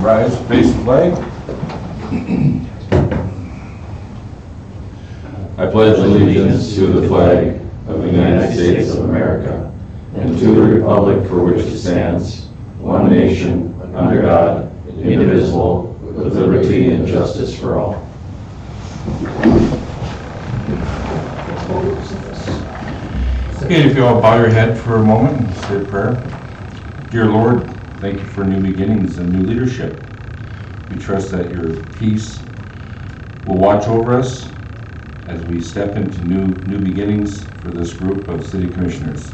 Rise, face the flag. I pledge allegiance to the flag of the United States of America and to the republic for which it stands, one nation, under God, indivisible, with liberty and justice for all. Okay, if you all bow your head for a moment and say a prayer. Dear Lord, thank you for new beginnings and new leadership. We trust that your peace will watch over us as we step into new beginnings for this group of city commissioners.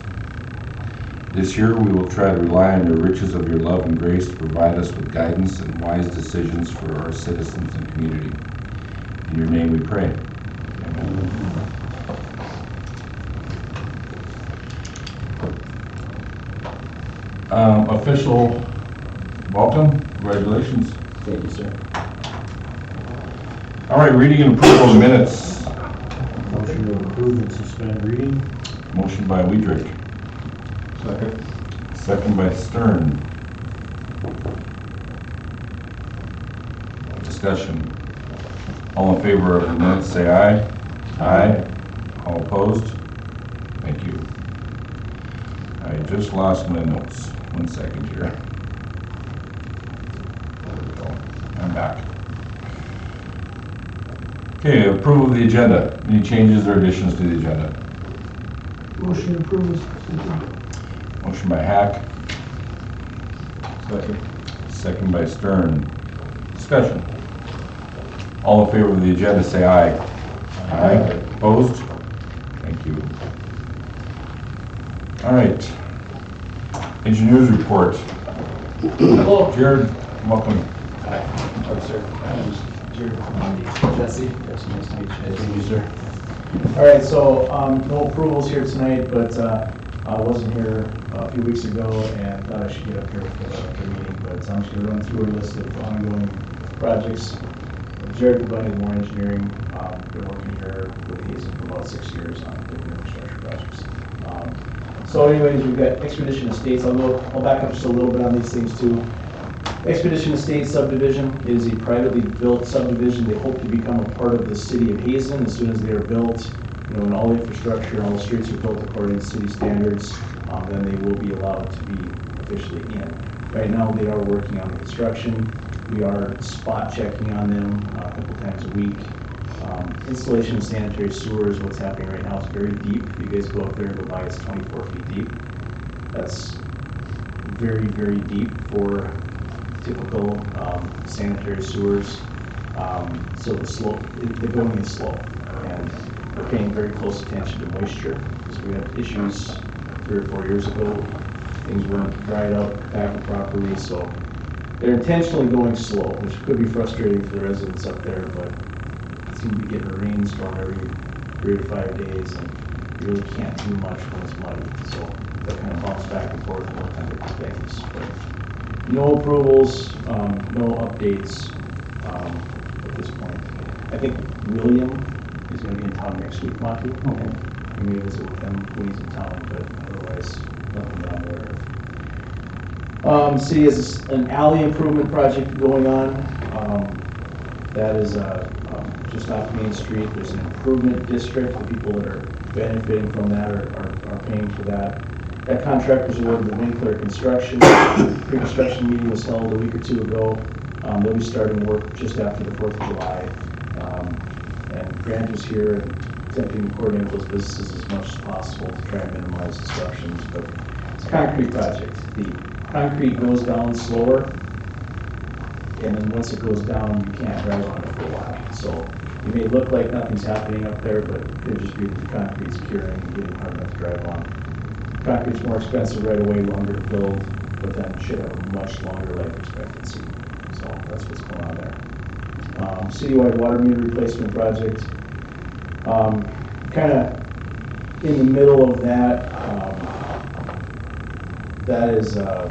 This year we will try to rely on the riches of your love and grace to provide us with guidance and wise decisions for our citizens and community. In your name we pray. Amen. Official welcome. Congratulations. Thank you, sir. All right, reading and approval of minutes. Motion to approve and suspend reading. Motion by Weidrich. Second. Second by Stern. Discussion. All in favor of the minutes say aye. Aye. All opposed? Thank you. I just lost my notes. 1 second here. There we go. I'm back. Okay, approval of the agenda. Any changes or additions to the agenda? Motion approved. Motion by Hack. Second. Second by Stern. Discussion. All in favor of the agenda say aye. Aye. Opposed? Thank you. All right. Engineers report. Hello. Jared, welcome. Hi. Hello, sir. I'm Jared. Jesse. Yes, nice to meet you. Nice to meet you, sir. All right, so no approvals here tonight, but I wasn't here a few weeks ago and thought I should get up here for the meeting, but I'm just going to run through a list of ongoing projects. Jared provided more engineering. Been working here with Hazen for about 6 years on different infrastructure projects. So anyways, we've got Expedition Estates. I'll back up just a little bit on these things too. Expedition Estates subdivision is a privately built subdivision. They hope to become a part of the city of Hazen as soon as they are built. You know, when all the infrastructure, all the streets are built according to city standards, then they will be allowed to be officially in. Right now, they are working on the construction. We are spot checking on them a couple times a week. Installation of sanitary sewers, what's happening right now is very deep. If you guys go up there and go by, it's 24 feet deep. That's very, very deep for typical sanitary sewers. So the slope, they're going in slow, and we're paying very close attention to moisture because we had issues 3 or 4 years ago. Things weren't dried up, packed properly, so they're intentionally going slow, which could be frustrating for the residents up there, but it seems to be getting a rainstorm every 3 to 5 days, and you really can't do much when it's muddy. So that kind of bounce back and forth and all kinds of things. But no approvals, no updates at this point. I think William is going to be in town next week, Monty. Okay. We may visit with him when he's in town, but otherwise, nothing down there. City has an alley improvement project going on. That is just off Main Street. There's an improvement district. The people that are benefiting from that are paying for that. That contract was awarded to Winkler Construction. Pre-construction meeting was held a week or 2 ago. They'll be starting work just after the 4th of July. And Grant is here attempting to coordinate those businesses as much as possible to try and minimize disruptions. But it's a concrete project. The concrete goes down slower, and then once it goes down, you can't drive on it for a while. So it may look like nothing's happening up there, but it could just be that the concrete's curing and getting hard enough to drive on. Concrete's more expensive right away, longer to build, but then it should have a much longer life expectancy. So that's what's going on there. Citywide water meter replacement project. Kind of in the middle of that. That is a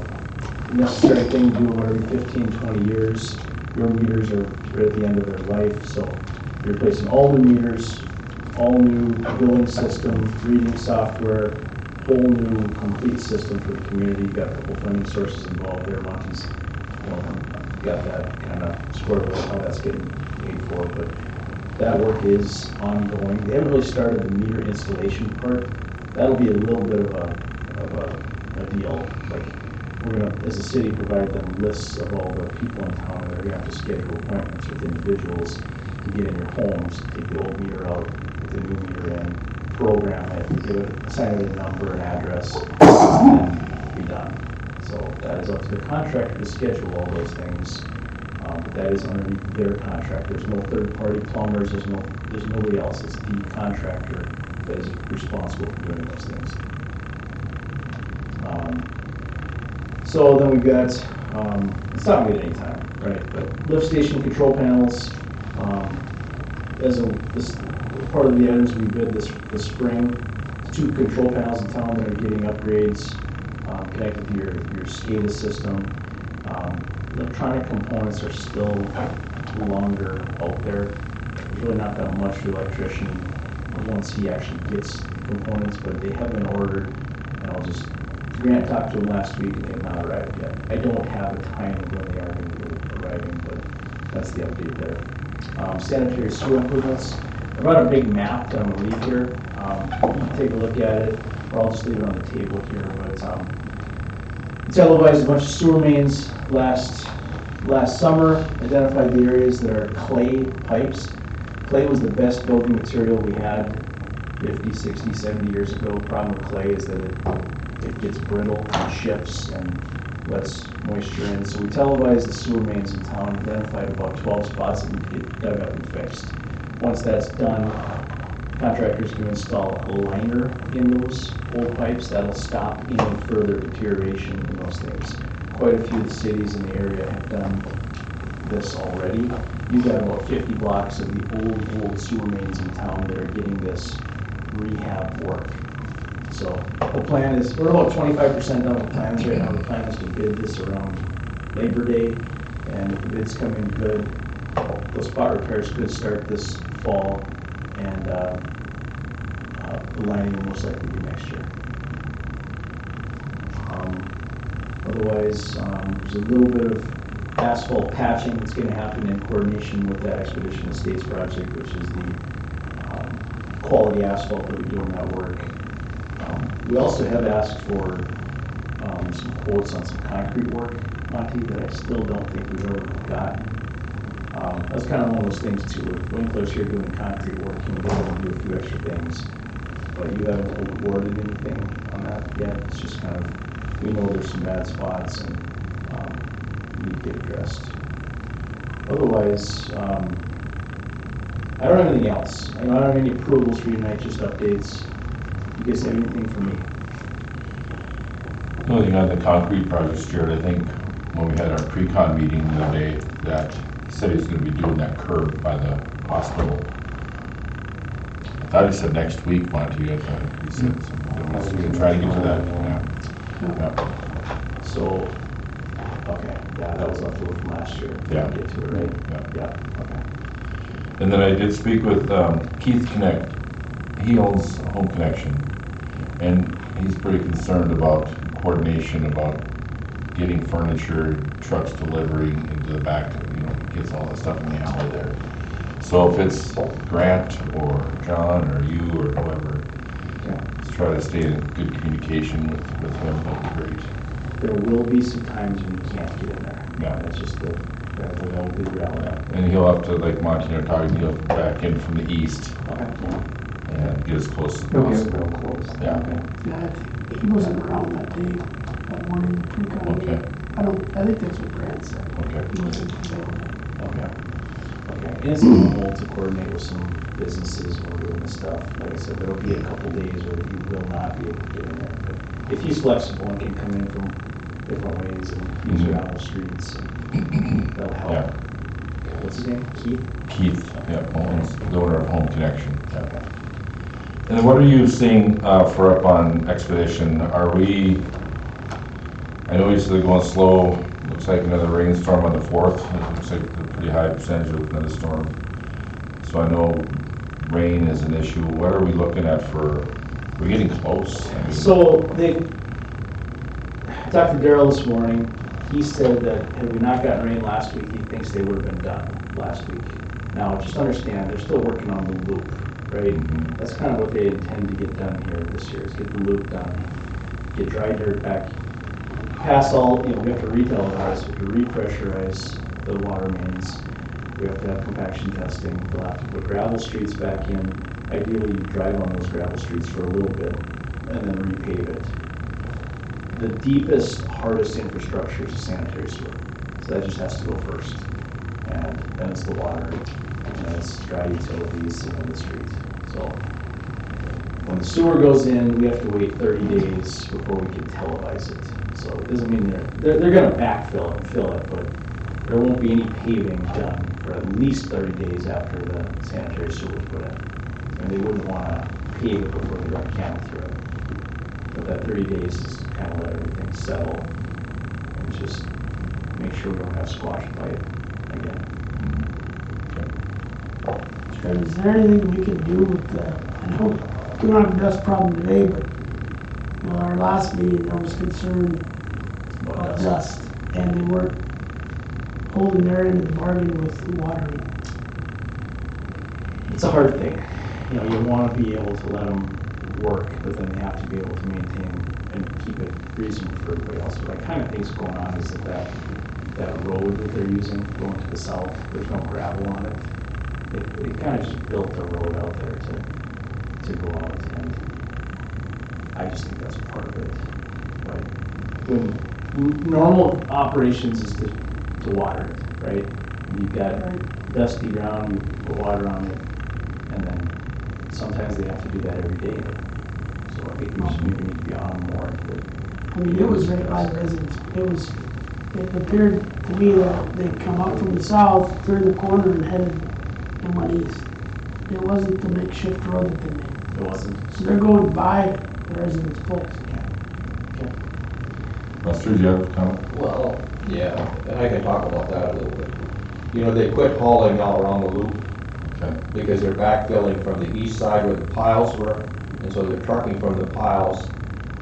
necessary thing to do about every 15, 20 years. Your meters are right at the end of their life, so you're replacing all new meters, all new billing system, reading software, whole new complete system for the community. You've got a couple funding sources involved there. Monty's got that kind of squared away, how that's getting paid for, but that work is ongoing. They haven't really started the meter installation part. That'll be a little bit of a deal. Like, we're gonna, as a city, provide them lists of all the people in town that are gonna have to schedule appointments with individuals to get in your homes, take the old meter out, put the new meter in, program it, give it, assign it a number, an address, and then be done. So that is up to the contractor to schedule all those things. But that is underneath their contract. There's no third-party plumbers, there's nobody else. It's the contractor that is responsible for doing those things. So then we've got, it's not gonna be at any time, right? But lift station control panels, this part of the items we bid this spring, 2 control panels in town that are getting upgrades, connected to your SCADA system. Electronic components are still longer out there. There's really not that much for the electrician once he actually gets components, but they have been ordered, and Grant talked to him last week and they have not arrived yet. I don't have a time of when they are going to be arriving, but that's the update there. Sanitary sewer improvements. I brought a big map that I'm going to leave here. You can take a look at it, or I'll just leave it on the table here, but televised a bunch of sewer mains last summer, identified the areas that are clay pipes. Clay was the best building material we had 50, 60, 70 years ago. Problem with clay is that it gets brittle and shifts and lets moisture in. So we televised the sewer mains in town, identified about 12 spots that need to get dug up and fixed. Once that's done, contractors can install a liner in those old pipes that'll stop any further deterioration in those things. Quite a few of the cities in the area have done this already. You've got about 50 blocks of the old sewer mains in town that are getting this rehab work. So the plan is, we're about 25% done with plans right now. The plan is to bid this around Labor Day, and if the bids come in good, those spot repairs could start this fall, and the lining will most likely be next year. Otherwise, there's a little bit of asphalt patching that's going to happen in coordination with that Expedition Estates project, which is the quality asphalt that we do in that work. We also have asked for some quotes on some concrete work, Monty, that I still don't think we've ever gotten. That's kind of one of those things too. With Winkler's here doing concrete work, you can go and do a few extra things, but you haven't awarded anything on that yet. It's just kind of, we know there's some bad spots and need to get addressed. Otherwise, I don't have anything else. I don't have any approvals for you tonight, just updates. You guys have anything for me? The only thing on the concrete project, Jared, I think when we had our pre-con meeting the other day, that he said he's going to be doing that curb by the hospital. I thought he said next week, Monty. I thought he said we can try to get to that. Yeah. So, okay, yeah, that was left over from last year. Yeah. Get to it, right? Yeah. Okay. And then I did speak with Keith Connect. He owns Home Connection, and he's pretty concerned about coordination about getting furniture, trucks delivering into the back, gets all the stuff in the alley there. So if it's Grant or John or you or whoever, let's try to stay in good communication with him. That'd be great. There will be some times when you can't get in there. Yeah. That's just the reality. And he'll have to, like Monty and I are talking, he'll back in from the east Okay. and get as close as He'll possible. get real close. Yeah. Yeah, I think he wasn't around that day, that morning, pre-con. Okay. I think that's what Brad said. Okay. He wasn't available. Okay. And it's normal to coordinate with some businesses when we're doing this stuff. Like I said, there'll be a couple days where you will not be able to get in there. But if he's flexible and can come in from different ways and use gravel streets, that'll help. Yeah. What's his name? Keith, yeah, owns the owner of Home Connection. Okay. And then what are you seeing for up on Expedition? Are we, I know you said they're going slow, looks like another rainstorm on the 4th. It looks like a pretty high percentage of another storm. So I know rain is an issue. What are we looking at for, we're getting close. I mean, So they talked to Daryl this morning. He said that had we not gotten rain last week, he thinks they would have been done last week. Now, just understand, they're still working on the loop, right? That's kind of what they intend to get done here this year, is get the loop done, get dry dirt back, pass all, we have to re-televise, we have to repressurize the water mains, we have to have compaction testing, we'll have to put gravel streets back in. Ideally, you drive on those gravel streets for a little bit and then repave it. The deepest, hardest infrastructure is the sanitary sewer. So that just has to go first. And then it's the water, and then it's dry utilities, and then the street. So when the sewer goes in, we have to wait 30 days before we can televise it. So it doesn't mean they're going to backfill it and fill it, but there won't be any paving done for at least 30 days after the sanitary sewer is put in. And they wouldn't want to pave it before they run a camel through it. But that 30 days is kind of let everything settle and just make sure we don't have squash pipe again. Is there anything we can do with the, I know we don't have a dust problem today, but our last meeting, there was concern about dust, and they weren't holding their end of the bargain with the watering. It's a hard thing. You want to be able to let them work, but then they have to be able to maintain and keep it reasonable for everybody else. What I kind of think's going on is that road that they're using going to the south, there's no gravel on it. They kind of just built a road out there to go out, and I just think that's part of it. Right? When normal operations is to water it, right? You've got dusty ground, you put water on it, and then sometimes they have to do that every day. So I think we just maybe need to be on more. I mean, it was right by residents. It appeared to me that they'd come up from the south, turned the corner and headed and went east. It wasn't the makeshift road that they made. It wasn't. So they're going by the residents' place. Okay. Lester, do you have a comment? Well, yeah, and I can talk about that a little bit. They quit hauling all around the loop Okay. because they're backfilling from the east side where the piles were, and so they're trucking from the piles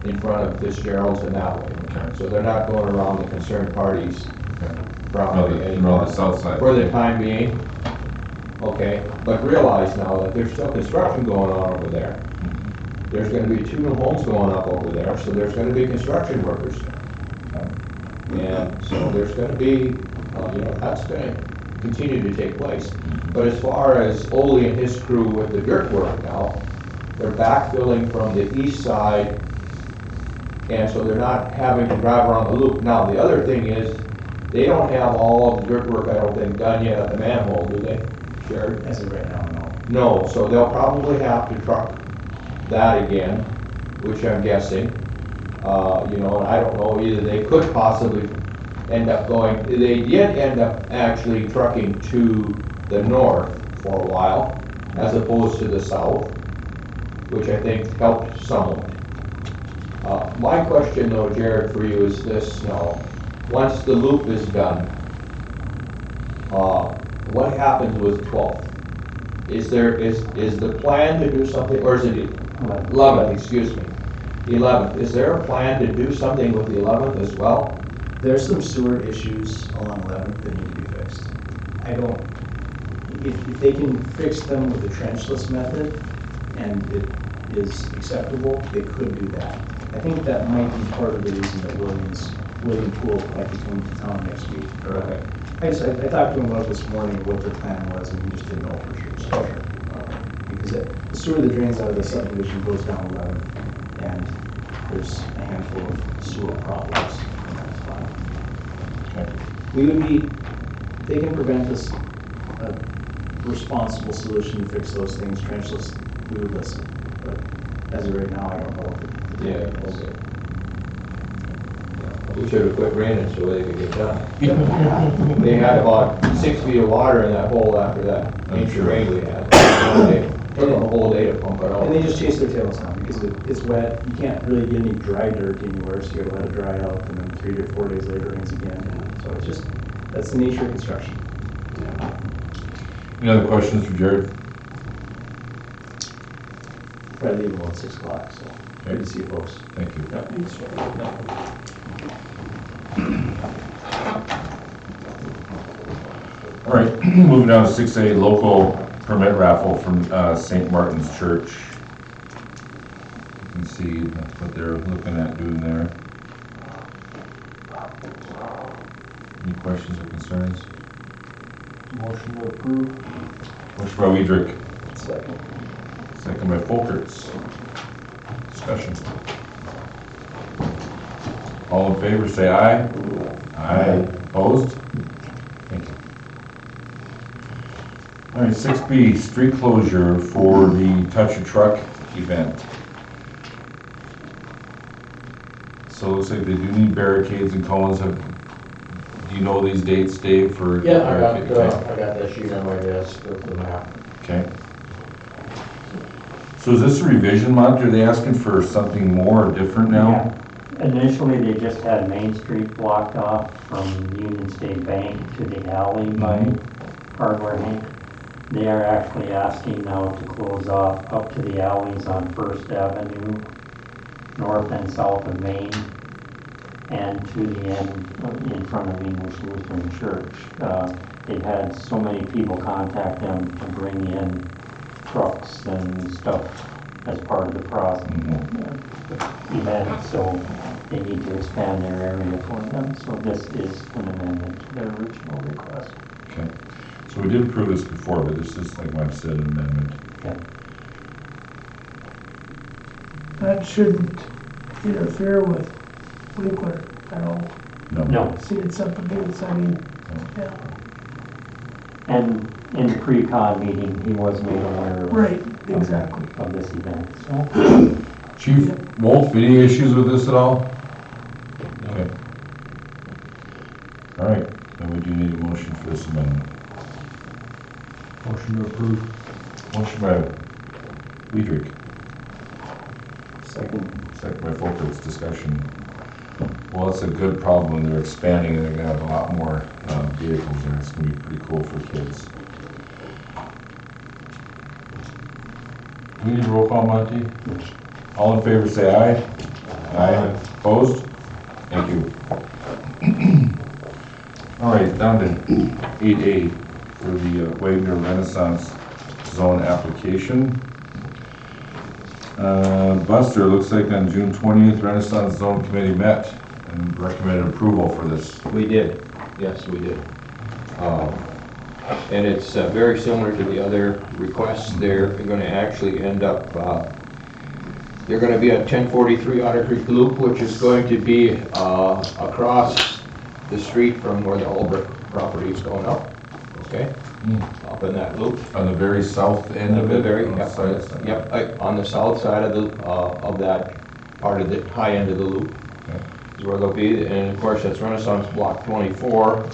in front of Fitzgerald's and that way. Okay. So they're not going around the concerned parties' Okay. property They're on anymore the south side. for the time being. Okay, but realize now that there's still construction going on over there. There's gonna be 2 new homes going up over there, so there's gonna be construction workers there. And so there's gonna be, that's gonna continue to take place. But as far as Ole and his crew with the dirt work now, they're backfilling from the east side, and so they're not having to drive around the loop. Now, the other thing is, they don't have all of the dirt work, I don't think, done yet at the manhole, do they? Sure. As of right now, no. No, so they'll probably have to truck that again, which I'm guessing. And I don't know, either they could possibly end up going, they did end up actually trucking to the north for a while, as opposed to the south, which I think helped somewhat. My question though, Jared, for you is this now, once the loop is done, what happens with 12th? Is the plan to do something, or is it 11th, excuse me, 11th? Is there a plan to do something with the 11th as well? There's some sewer issues along 11th that need to be fixed. If they can fix them with the trenchless method and it is acceptable, they could do that. I think that might be part of the reason that William Poole might be coming to town next week. Okay. I talked to him about this morning, what their plan was, and he just didn't know for sure. Because the sewer that drains out of the subdivision goes down 11, and there's a handful of sewer problems in that spot. Okay. We would be, if they can prevent us a responsible solution to fix those things, trenchless, we would listen. But as of right now, I don't know what the Yeah, okay. We should have quit raining so they could get done. They had about 6 feet of water in that hole after that inch of rain we had. It took them a whole day to pump it out. And they just chase their tails now because it's wet. You can't really get any dry dirt anywhere, so you gotta let it dry out, and then 3 to 4 days later it rains again. So it's just, that's the nature of construction. Any other questions for Jared? Probably leave about 6 o'clock, so good to see you folks. Thank you. Yep. Thanks, Joe. All right, moving down to 6A, local permit raffle from St. Martin's Church. You can see what they're looking at doing there. Any questions or concerns? Motion to approve. Motion by Weidrich, Second. second by Folkerts. Discussion. All in favor, say aye. Aye. Opposed? Thank you. All right, 6B, street closure for the Touch Your Truck event. So it looks like they do need barricades and cones. Do you know these dates, Dave, for? Yeah, I Okay. got that sheet on my desk with the map. Okay. So is this a revision, Mont? Are they asking for something more or different now? Yeah. Initially, they just had Main Street blocked off from Union State Bank to the alley by Hardware Hank. They are actually asking now to close off up to the alleys on First Avenue, north and south of Main, and to the end in front of English Lutheran Church. They've had so many people contact them to bring in trucks and stuff as part of the process. Event, so they need to expand their area for them. So this is an amendment to their original request. Okay. So we did approve this before, but this is, like Mike said, an amendment. Okay. That shouldn't interfere with Winkler at all. No, See, it's up against, I mean, yeah, and in the pre-con meeting, he was made aware of, right, exactly. of this event, so. Chief Wolf, any issues with this at all? Okay. All right, then we do need a motion for this amendment. Motion to approve. Motion by Weidrich, Second. second by Folkerts. Discussion. Well, it's a good problem when they're expanding and they're gonna have a lot more vehicles there. It's gonna be pretty cool for kids. Do we need a roll call, Monty? All in favor, say aye. Aye. Opposed? Thank you. All right, down to 8A for the Wagner Renaissance Zone application. Buster, looks like on June 20th, Renaissance Zone Committee met and recommended approval for this. We did, yes, we did. And it's very similar to the other requests. They're gonna actually end up, they're gonna be at 1043 Otter Creek Loop, which is going to be across the street from where the Albrecht property is going up, okay? Up in that loop. On the very south end of The it? very, On the side? on the south side of the, of that part of the high end of the loop. Okay. Is where they'll be, and of course, that's Renaissance Block 24.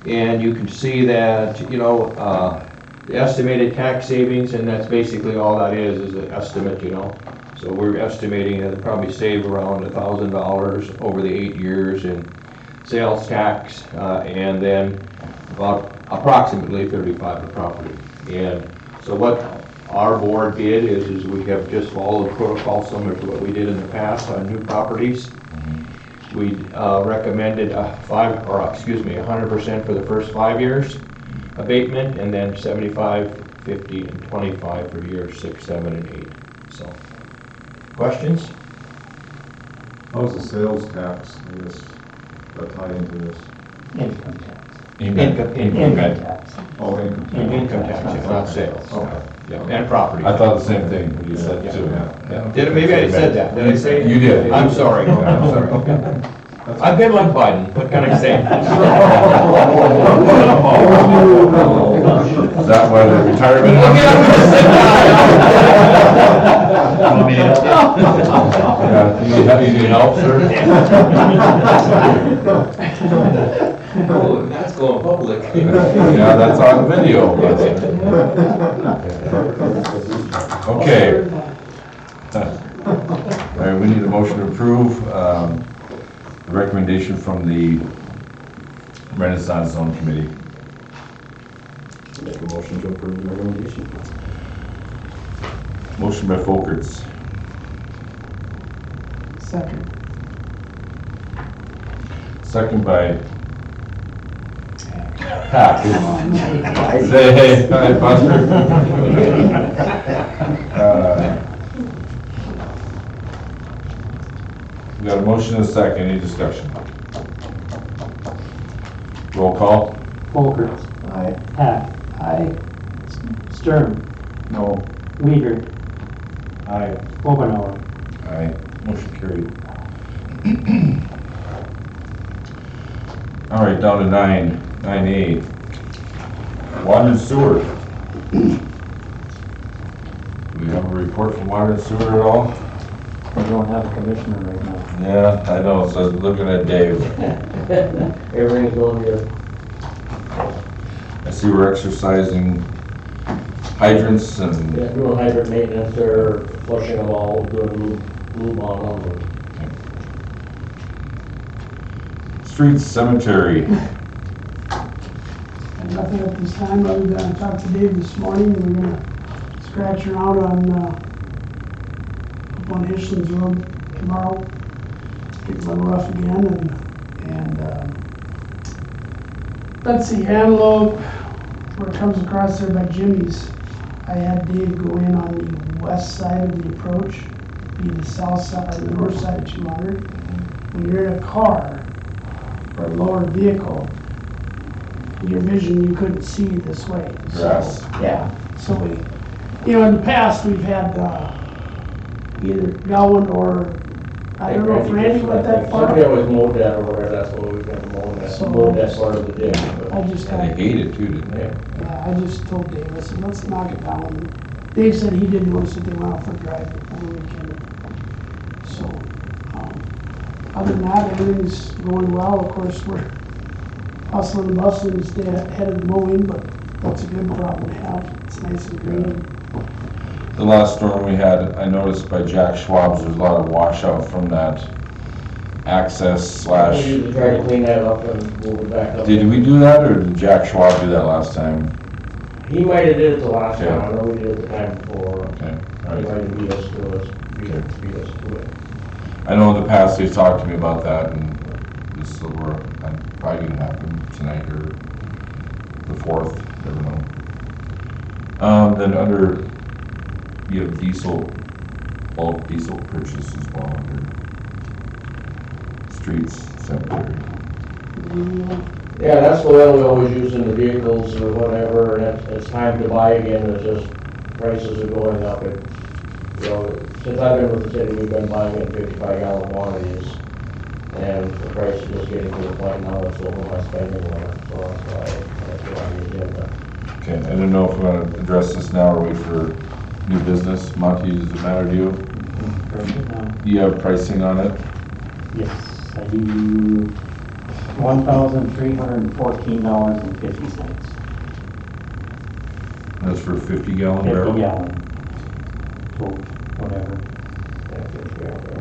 And you can see that, you know, the estimated tax savings, and that's basically all that is an estimate, you know. So we're estimating that it'll probably save around $1,000 over the 8 years in sales tax, and then about approximately 35 per property. And so what our board did is we have just followed protocol similar to what we did in the past on new properties. We recommended 100% for the first 5 years abatement, and then 75, 50, and 25 for years 6, 7, and 8. So, questions? How's the sales tax, I guess, that tie into this? Income tax. Income tax. Oh, income tax. Income tax, yeah, not sales. Okay. Yeah, and property. I thought the same thing, what you said Yeah. too. Yeah. Maybe I said that. Did I say? You did. I'm sorry. I'm sorry. I've been like Biden. What can I say? Is that why the retirement? Yeah, you need help, sir? Oh, that's going public. Yeah, that's on video. Okay. All right, we need a motion to approve the recommendation from the Renaissance Zone Committee. Make a motion to approve the recommendation. Motion by Folkerts, Second. second by Hack. Say hey, hi Buster. We got a motion and a second, any discussion? Roll call? Folkerts. Aye. Hack. Aye. Stern. No. Weider. Aye. Omenauer. Aye, motion carried. All right, down to 9A. Water and sewer. Do we have a report from water and sewer at all? We don't have a commissioner right now. Yeah, I know, so I was looking at Dave. Everything's going good. I see we're exercising hydrants and, Yeah, doing hydrant maintenance, they're flushing them all, doing lube on them. streets, cemetery. And nothing at this time, other than I talked to Dave this morning, and we're gonna scratch around on, up on Hitchens Road tomorrow. Getting a little rough again, and let's see, Antelope, where it comes across there by Jimmy's. I had Dave go in on the west side of the approach, be the south side, or the north side of 200. When you're in a car or a lower vehicle, your vision, you couldn't see this way. Grass. So, yeah, so we, in the past, we've had, either Gowan or, I don't know if Randy went that far. Somebody always mowed that over there, that's what we've been mowing, So- mowed that part of the ditch. but- I just And they had, hate it too, didn't they? yeah, I just told Dave, I said, let's knock it down. And Dave said he didn't notice that they went out for a drive over the weekend. So, other than that, everything's going well. Of course, we're hustling and bustling to stay ahead of the mowing, but that's a good problem to have. It's nice and green. The last storm we had, I noticed by Jack Schwab's, there's a lot of washout from that access We / usually try to clean that up and move it back up. Did we do that, or did Jack Schwab do that last time? He might have did it the last Yeah. time, I know we did it the time before. Okay, He all might right. have beat us to it. I know in the past they've talked to me about that, and this is where I'm probably gonna happen tonight or the 4th, never know. Then under, you have diesel, bulk diesel purchase as well under streets, cemetery. Yeah, that's the oil we always use in the vehicles or whatever, and it's time to buy again, it's just prices are going up. Since I've been with the city, we've been buying in 55-gallon quantities, and the price is just getting to the point now it's over my spending limit, so that's why I put on the agenda. Okay, I don't know if we want to address this now or wait for new business. Monty, does it matter to you? You have pricing on it? Yes, I do $1,314.50. That's for a 50-gallon 50 barrel? gallon. So, whatever.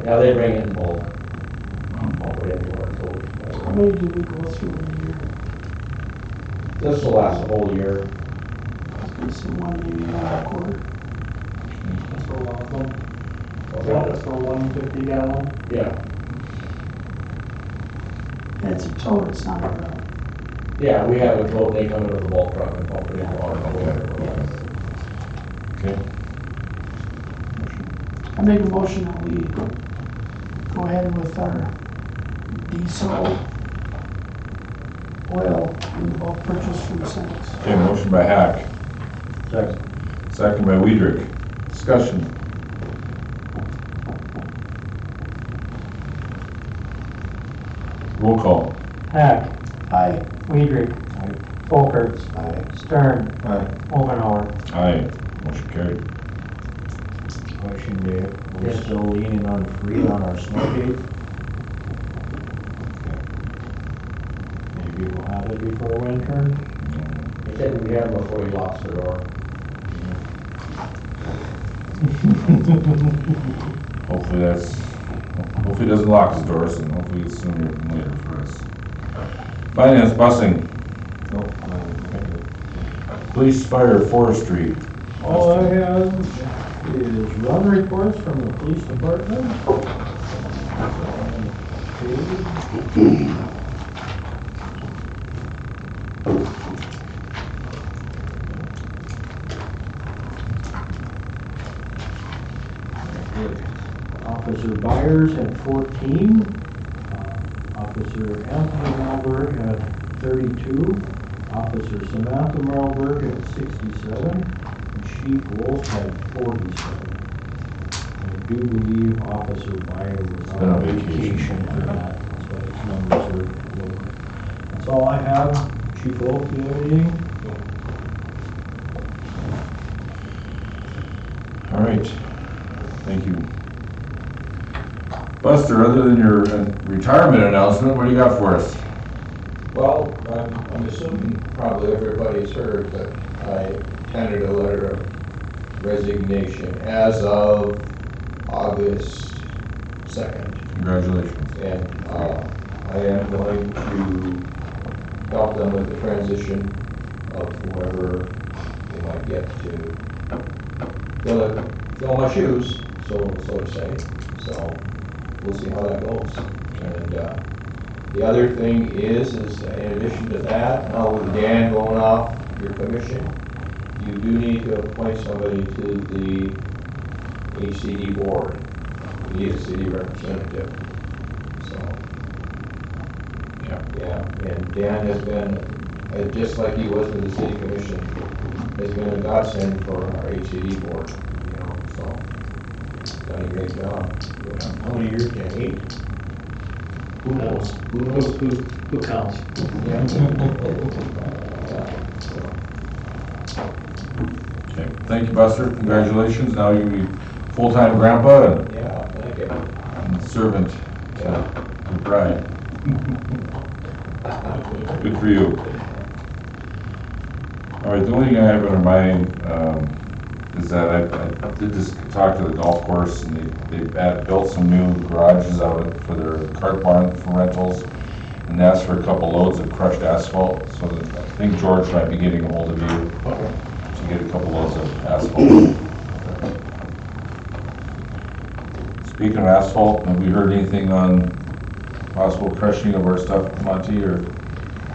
Now they bring it in bulk. Bulk everywhere, How so. many do we go through in a year? This will last the whole year. I was gonna say one, maybe one a quarter. That's for one of them. Yeah. That's for 150 gallon. Yeah, And it's a total, it's not a, yeah, we have a tote, they come in with a bulk truck and pump it in water. Okay. I make a motion that we go ahead with our diesel oil in the bulk purchase from the Senex. Okay, motion by Hack. Second by Weidrich. Discussion. Roll call. Hack. Aye. Weider. Folkerts. Stern. Aye. Omenauer. Aye. Motion carried. Question, Dave, we're Yes. still leaning on free on our snow gate? Maybe we'll have it before winter? He said we have him before he locks the door. Hopefully hopefully he doesn't lock his doors, and hopefully it's sooner than later for us. Finance, busing, Nope. police, fire, forestry. All I have is run reports from the police department. Officer Byers had 14. Officer Anthony Malberg had 32. Officer Samantha Malberg had 67. And Chief Wolf had 47. I do believe Officer Byers was been on on vacation. vacation for that. That's why his numbers are lower. That's all I have. Chief Wolf, do you have anything? All right, thank you. Buster, other than your retirement announcement, what do you got for us? Well, I'm assuming probably everybody's heard that I tendered a letter of resignation as of August 2nd. Congratulations. And I am going to help them with the transition of whoever they might get to fill my shoes, so to say. So we'll see how that goes. And the other thing is in addition to that, now with Dan going off your commission, you do need to appoint somebody to the HCD board. You need a city representative. So, yeah, and Dan has been, just like he was with the city commission, has been a godsend for our HCD board, so done a great job. How many years, Dan? 8? Who knows? Who counts? Yeah. Okay, thank you, Buster. Congratulations. Now you'll be full-time grandpa Yeah, thank you. and servant to bride. Good for you. All right, the only thing I have under mind is that I did just talk to the golf course, and they've built some new garages out for their cart barn for rentals, and asked for a couple loads of crushed asphalt. So I think George might be getting a hold of you to get a couple loads of asphalt. Speaking of asphalt, have we heard anything on possible crushing of our stuff, Monty, or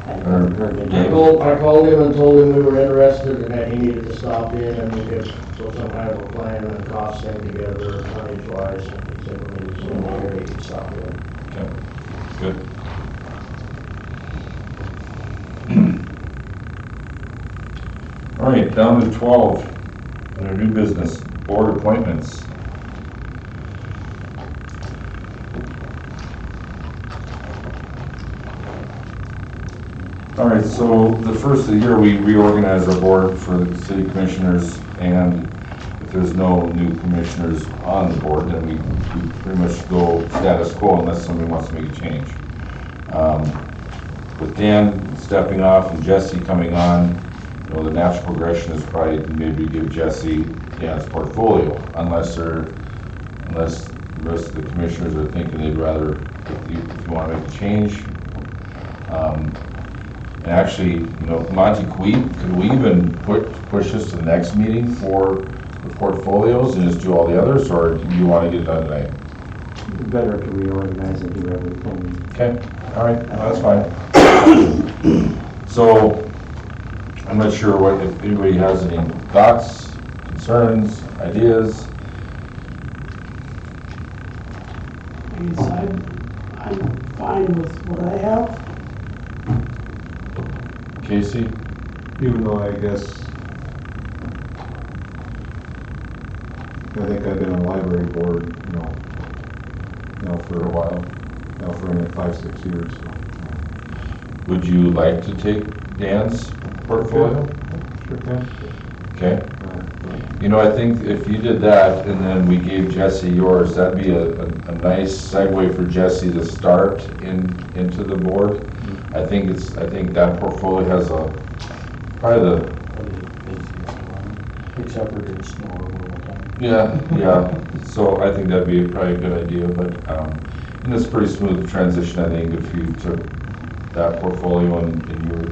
I called him and told him we were interested and that he needed to stop in and we could put some kind of a plan and cost thing together, tonnage wise. He said when he was in here, he could stop in. Okay, good. All right, down to 12, under new business, board appointments. All right, so the first of the year, we reorganize our board for the city commissioners, and if there's no new commissioners on the board, then we pretty much go status quo unless somebody wants to make a change. With Dan stepping off and Jesse coming on, the natural progression is probably maybe give Jesse Dan's portfolio, unless the rest of the commissioners are thinking they'd rather, if you want to make a change. And actually, Monty, could we even push this to the next meeting for the portfolios and just do all the others, or do you want to get it done tonight? Better to reorganize and do everything. Okay, all right, that's fine. So, I'm not sure if anybody has any thoughts, concerns, ideas. I guess I'm fine with what I have. Casey? Even though I guess, I think I've been on the library board, now for a while, now for 5-6 years. So. Would you like to take Dan's portfolio? Sure can. Okay. I think if you did that and then we gave Jesse yours, that'd be a nice segue for Jesse to start into the board. I think that portfolio has probably the. Except for the snow removal time. Yeah. So I think that'd be probably a good idea, but, and it's pretty smooth transition, I think, if you took that portfolio and you were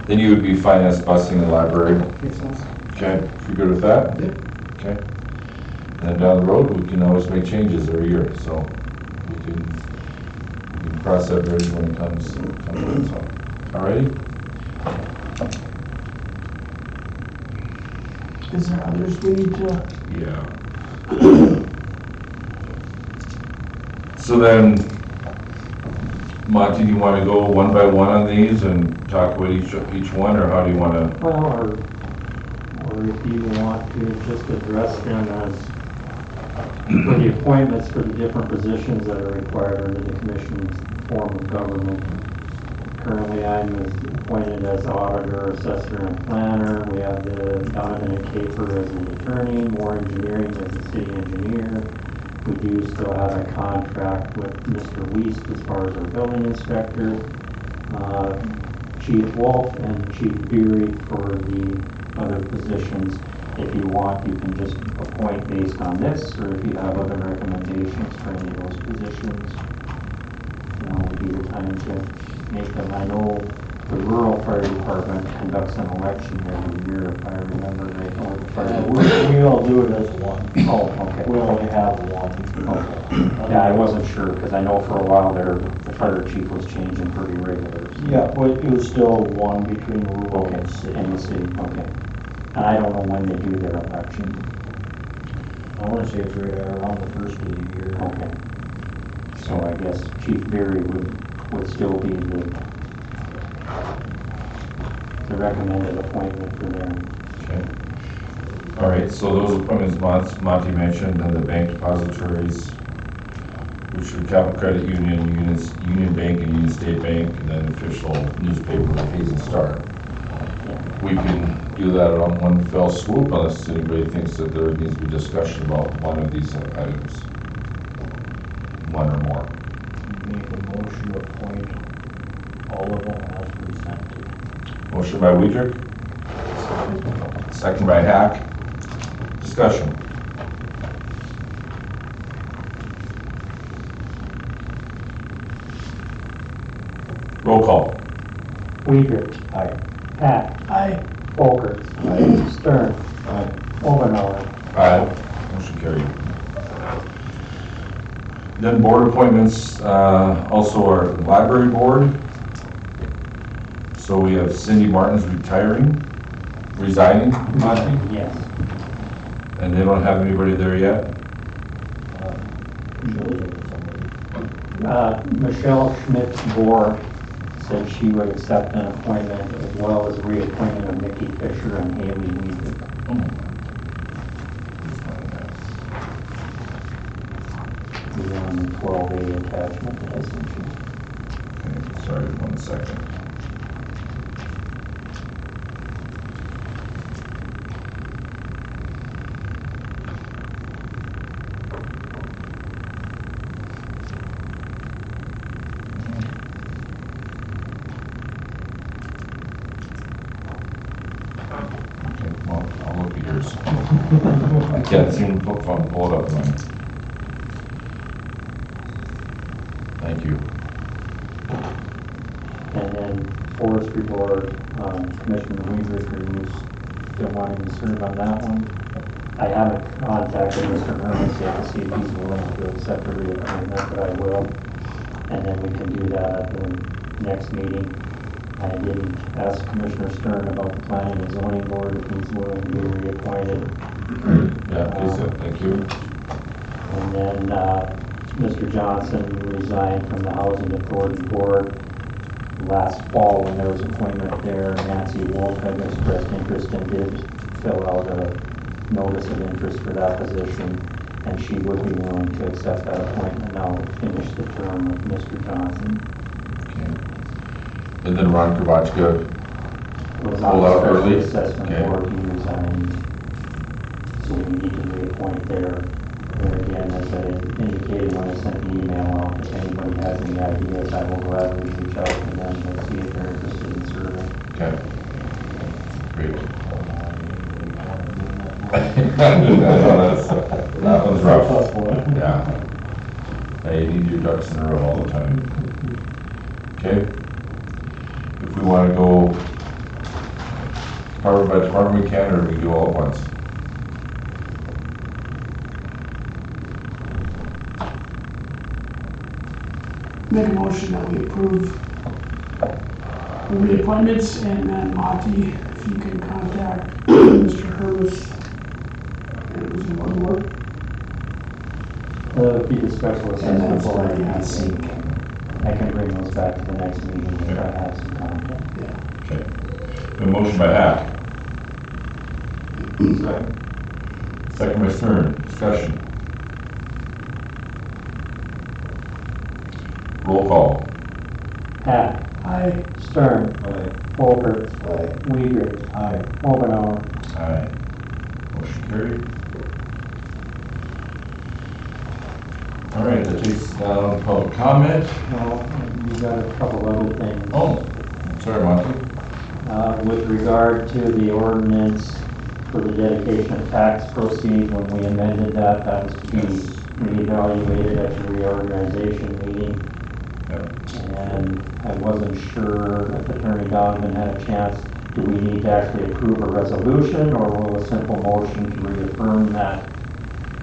then you would be finance busing the library. Makes sense. Okay, if you're good with that? Yep. Okay. And then down the road, we can always make changes every year, so we can cross that bridge when it comes, so, alrighty? Is there others we need to? Yeah. So then, Monty, do you want to go one by one on these and talk about each one, or how do you want to? Well, or if you want to just address them as, for the appointments for the different positions that are required under the commission's form of government. Currently, I'm appointed as auditor, assessor, and planner. We have the Donovan and Caper as an attorney, Moore Engineering as the city engineer. We do still have a contract with Mr. Weist as far as our building inspector, Chief Wolf and Chief Beery for the other positions. If you want, you can just appoint based on this, or if you have other recommendations for any of those positions, now would be the time to make them. I know the rural fire department conducts an election every year, if I remember right. Or the fire We all do it as one. Oh, okay. We only have one. Okay. Yeah, I wasn't sure, because I know for a while there, the fire chief was changing pretty regular. So. Yeah, but it was still one between rural Okay, and city. and the city, okay. And I don't know when they do their election. I wanna say it's right around the first of the year. Okay. So I guess Chief Beery would still be the recommended appointment for them. Okay. All right, so those appointments Monty mentioned, then the bank depositories, which are Capital Credit Union, Union Bank and Union State Bank, and then official newspaper, the Hazen Star. We can do that on one fell swoop unless anybody thinks that there needs to be discussion about one of these items. One or more. Make a motion to appoint all of them as presented. Motion by Weidrich. Second by Hack. Discussion. Roll call. Weidrich. Aye. Hack. Aye. Folkerts. Stern. Aye. Omenauer. Aye. Motion carried. Then board appointments, also our library board. So we have Cindy Martin's resigning, Monty, Yes. and they don't have anybody there yet. Michelle Schmidt-Bohr said she would accept an appointment as well as reappointment of Mickey Fisher and Haley Weaver. These are on the 12A attachment that I sent you. Okay, sorry, 1 second. Okay, well, I'll look at yours. I can't seem to pull it up mine. Thank you. And then Forestry Board, Commissioner Weaver, who's still wanting to serve on that one. I haven't contacted Mr. Hermes yet to see if he's willing to accept a reappointment, but I will. And then we can do that at the next meeting. I didn't ask Commissioner Stern about the Planning and Zoning Board if he's willing to be reappointed. Yeah, please, thank you. And then Mr. Johnson resigned from the Housing Authority Board last fall when there was an appointment there. Nancy Wolf had expressed interest and did fill out a notice of interest for that position, and she would be willing to accept that appointment now to finish the term of Mr. Johnson. Okay. And then Ron Kravachka, Was Pull on out the early? Special Assessment Okay. Board, he resigned. So we need to reappoint there. There again, as I indicated when I sent the email out, if anybody has any ideas, I will gladly reach out to them to see if they're interested in serving. okay. Great. That one's rough. Yeah. Hey, you need your ducks in a row all the time. Okay? If we want to go department by department, we can, or we do all at once. Make a motion that we approve the reappointments, and then Monty, if you can contact Mr. Hermes. And it was one more. It'll be the special And assessment that's board. already on sync. I can bring those back to the next meeting if I have some content. Yeah. Okay. A motion by Hack. Second by Stern. Discussion. Roll call. Hack. Aye. Stern. Folker. Weidrich. Aye. Omenauer. Aye. Motion carried. All right, that takes us down to public comment. Well, you got a couple other things. Oh, sorry, Monty. With regard to the ordinance for the dedication of tax proceeds, when we amended that, that was to be reevaluated at the reorganization meeting. Yep. And I wasn't sure if Attorney Donovan had a chance, do we need to actually approve a resolution, or will a simple motion to reaffirm that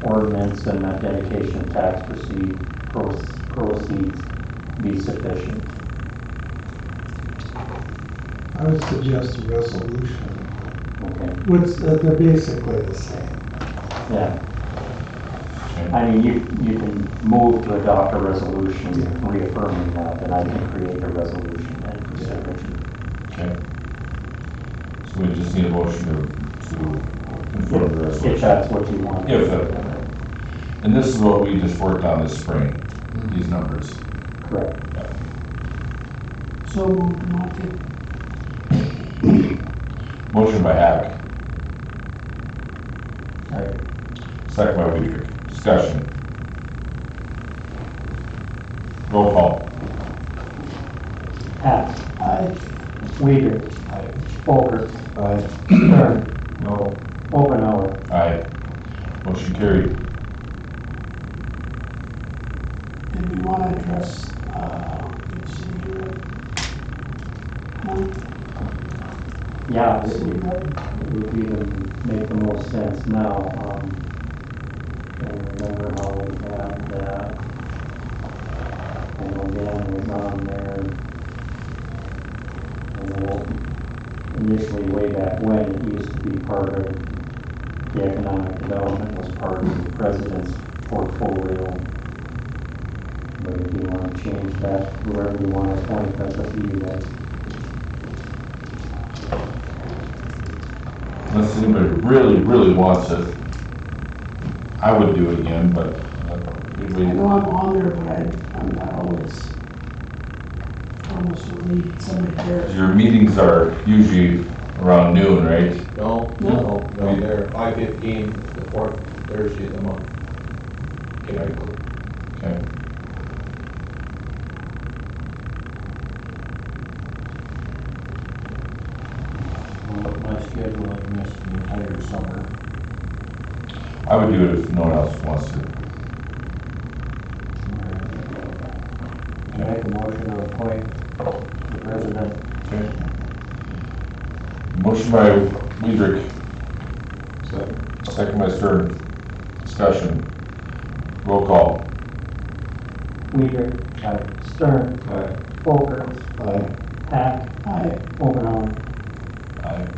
ordinance and that dedication of tax proceeds be sufficient? I would suggest a resolution. Okay, They're basically the same. yeah. Okay. I mean, you can move to adopt a resolution reaffirming that, and I can create a resolution and for signature. Okay. So we just need a motion to confirm the If resolution. that's what you want. If that- And this is what we just worked on this spring, these numbers. Correct. So moved, Monty. Motion by Hack. Second by Weidrich. Discussion. Roll call. Hack. Aye. Weidrich. Folker. Aye. Stern. No. Omenauer. Aye. Motion carried. Did we want to address, each city road? Yeah, it would even make the most sense now. Can't remember how we had that. I know Dan was on there. And then initially, way back when, it used to be part of the economic development, was part of the president's portfolio. But if you want to change that, whoever you want to appoint, that's up to you guys. Unless anybody really wants it, I would do it again, but I know I'm on there, but I'm not always need somebody there. your meetings are usually around noon, right? No, they're 5:15, the fourth Thursday of the month. Can I go? Okay. My schedule, I missed the entire summer. I would do it if no one else wants to. Make a motion to appoint the president. Okay. Motion by Weidrich, second by Stern. Discussion. Roll call. Weidrich. Stern. Folker. Aye. Hack. Aye. Omenauer. Aye.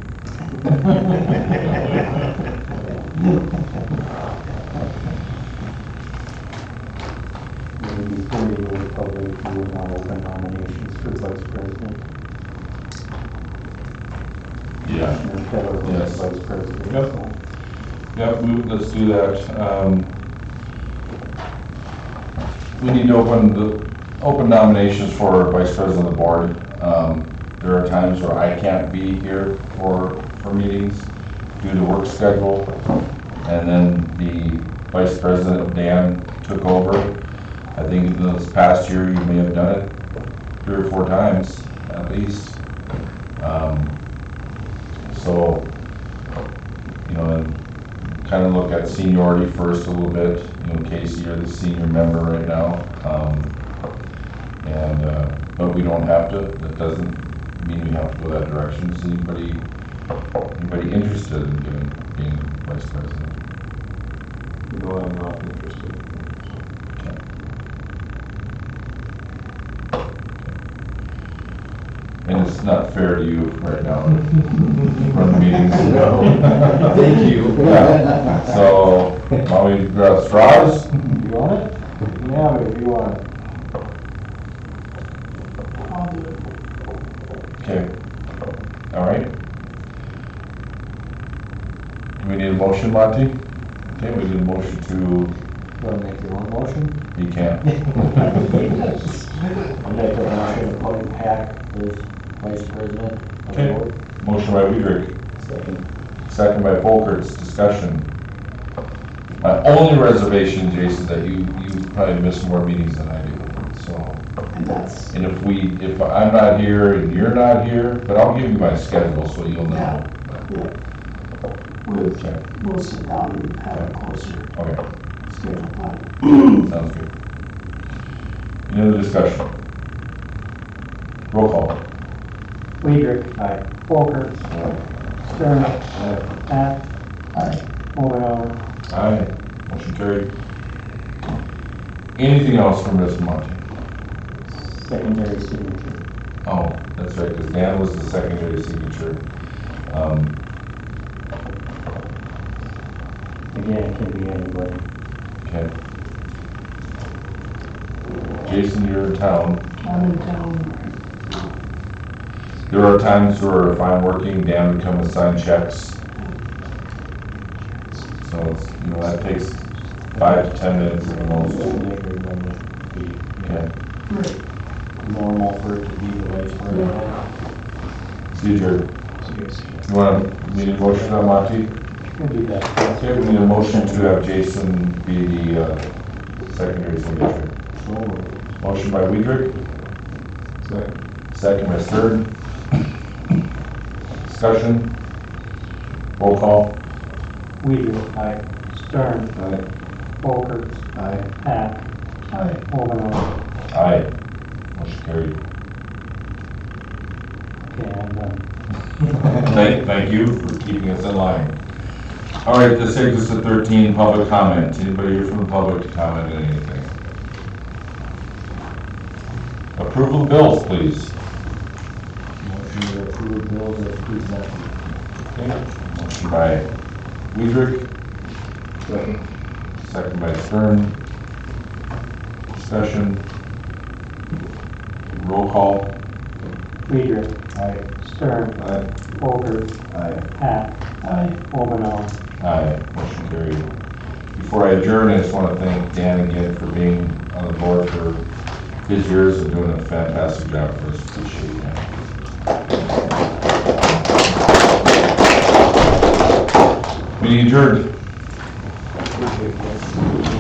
Maybe before you go to public, you would want to open nominations for vice president. Yeah. And Taylor was Yes. vice president. Yep. so. Yep, let's do that. We need to open nominations for vice president of the board. There are times where I can't be here for meetings due to work schedule. And then the vice president, Dan, took over. I think this past year you may have done it 3 or 4 times at least. So, you know, and kind of look at seniority first a little bit. You know, Casey, you're the senior member right now. But we don't have to, that doesn't mean we have to go that direction. Is anybody interested in being vice president? No, I'm not interested. And it's not fair to you right now to run the meetings. Thank you. Yeah. So, while we grab straws, You want it? All right. Do we need a motion, Monty? Okay, we need a motion to, Want to make your own motion? you can. I'd like to motion appoint Hack as vice president of the Okay. board. Motion by Weidrich, second by Folkerts, discussion. My only reservation, Jason, that you probably miss more meetings than I do, so. And that's, And if I'm not here and you're not here, but I'll give you my schedule so you'll know. yeah. Okay. We'll sit down and have a closer Okay, schedule plan. sounds good. Any other discussion? Roll call. Weidrich. Aye. Folkerts. Stern. Hack. Omenauer. Aye, motion carried. Anything else from Ms. Monty? Secondary signature. Oh, that's right, because Dan was the secondary signature. Again, it can be anybody. Okay. Jason, you're in town. I'm in town. There are times where if I'm working, Dan would come and sign checks. So, it's, that takes 5 to 10 minutes at the most. Okay. Right. Normal for it to be the vice president. See you, Jared. You want to need a motion on Monty? Can do that. Okay, we need a motion to have Jason be the secondary signature. Motion by Weidrich. Second by Stern. Discussion. Roll call. Weidrich. Aye. Stern. Aye. Folkerts. Aye. Hack. Omenauer. Aye. Motion carried. Okay, I'm done. Thank you for keeping us in line. All right, this takes us to 13, public comment. Anybody here from the public to comment on anything? Approval of bills, please. Motion to approve bills as presented. Okay. Motion by Weidrich. Second by Stern. Discussion. Roll call. Weidrich. Aye. Stern. Aye. Folkerts. Aye. Hack. Omenauer. Aye. Motion carried. Before I adjourn, I just want to thank Dan again for being on the board for his years and doing a fantastic job for us. Appreciate that. Meeting adjourned. Appreciate it.